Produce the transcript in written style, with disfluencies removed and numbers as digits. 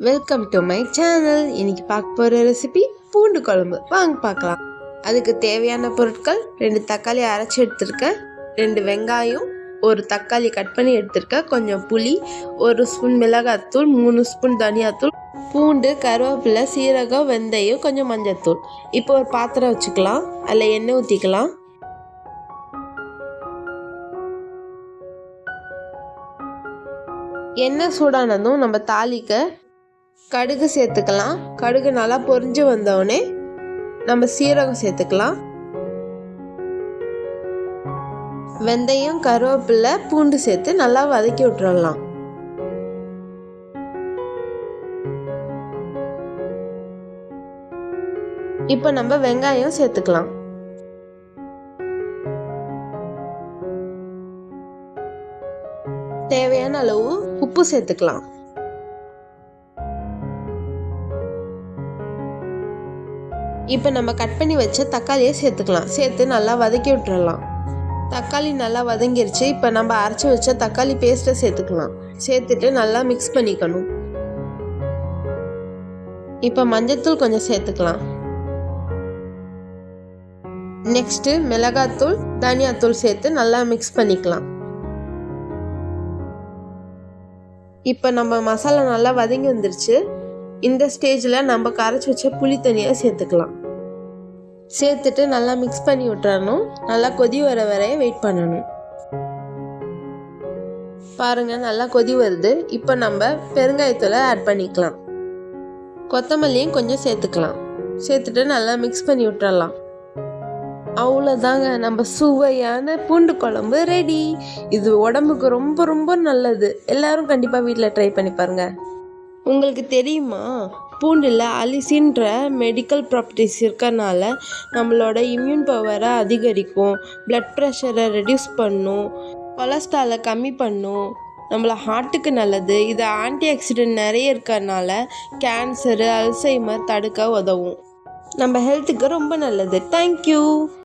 Welcome to my channel. இன்னைக்கு பார்க்க போகிற ரெசிபி பூண்டு குழம்பு. வாங்க பார்க்கலாம். அதுக்கு தேவையான பொருட்கள் 2 தக்காளி அரைச்சி எடுத்துருக்கேன், 2 வெங்காயம், 1 தக்காளி கட் பண்ணி எடுத்துருக்கேன், கொஞ்சம் புளி, 1 ஸ்பூன் மிளகாத்தூள், 3 ஸ்பூன் தனியாத்தூள், பூண்டு, கருவேப்பிலை, சீரகம், வெந்தயம், கொஞ்சம் மஞ்சத்தூள். இப்போ ஒரு பாத்திரம் வச்சுக்கலாம், அதில் எண்ணெய் ஊற்றிக்கலாம். எண்ணெய் சூடானதும் நம்ம தாளிக்க கடுகு சேர்த்துக்கலாம். கடுகு நல்லா பொரிஞ்சு வந்தோடனே நம்ம சீரகம் சேர்த்துக்கலாம். வெந்தயம், கருவேப்பிலை, பூண்டு சேர்த்து நல்லா வதக்கி விட்டுறலாம். இப்போ நம்ம வெங்காயம் சேர்த்துக்கலாம். தேவையான அளவு உப்பு சேர்த்துக்கலாம். இப்போ நம்ம கட் பண்ணி வச்ச தக்காளியை சேர்த்துக்கலாம். சேர்த்து நல்லா வதக்கி விட்டுறலாம். தக்காளி நல்லா வதங்கிருச்சு. இப்போ நம்ம அரைச்சி வச்ச தக்காளி பேஸ்ட்டை சேர்த்துக்கலாம். சேர்த்துட்டு நல்லா மிக்ஸ் பண்ணிக்கணும். இப்போ மஞ்சத்தூள் கொஞ்சம் சேர்த்துக்கலாம். நெக்ஸ்ட்டு மிளகாத்தூள், தனியாத்தூள் சேர்த்து நல்லா மிக்ஸ் பண்ணிக்கலாம். இப்போ நம்ம மசாலா நல்லா வதங்கி வந்துருச்சு. இந்த ஸ்டேஜில் நம்ம கரைச்சி வச்ச புளி தண்ணியை சேர்த்துக்கலாம். சேர்த்துட்டு நல்லா மிக்ஸ் பண்ணி விட்டுறணும். நல்லா கொதி வர வரைய வெயிட் பண்ணணும். பாருங்க, நல்லா கொதி வருது. இப்போ நம்ம பெருங்காயத்தூளை ஆட் பண்ணிக்கலாம். கொத்தமல்லியும் கொஞ்சம் சேர்த்துக்கலாம். சேர்த்துட்டு நல்லா மிக்ஸ் பண்ணி விட்டுறலாம். அவ்வளோதாங்க, நம்ம சுவையான பூண்டு குழம்பு ரெடி. இது உடம்புக்கு ரொம்ப ரொம்ப நல்லது. எல்லாரும் கண்டிப்பாக வீட்டில் ட்ரை பண்ணி பாருங்க. உங்களுக்கு தெரியுமா, பூண்டில் அலிசின்ற மெடிக்கல் ப்ராப்பர்ட்டிஸ் இருக்கறனால நம்மளோட இம்யூன் பவரை அதிகரிக்கும், பிளட் ப்ரெஷரை ரெடியூஸ் பண்ணும், கொலஸ்ட்ராலை கம்மி பண்ணும், நம்மள ஹார்ட்டுக்கு நல்லது. இது ஆன்டி ஆக்சிடென்ட் நிறைய இருக்கறனால கேன்சரு, அல்சைமர் தடுக்க உதவும். நம்ம ஹெல்த்துக்கு ரொம்ப நல்லது. தேங்க்யூ.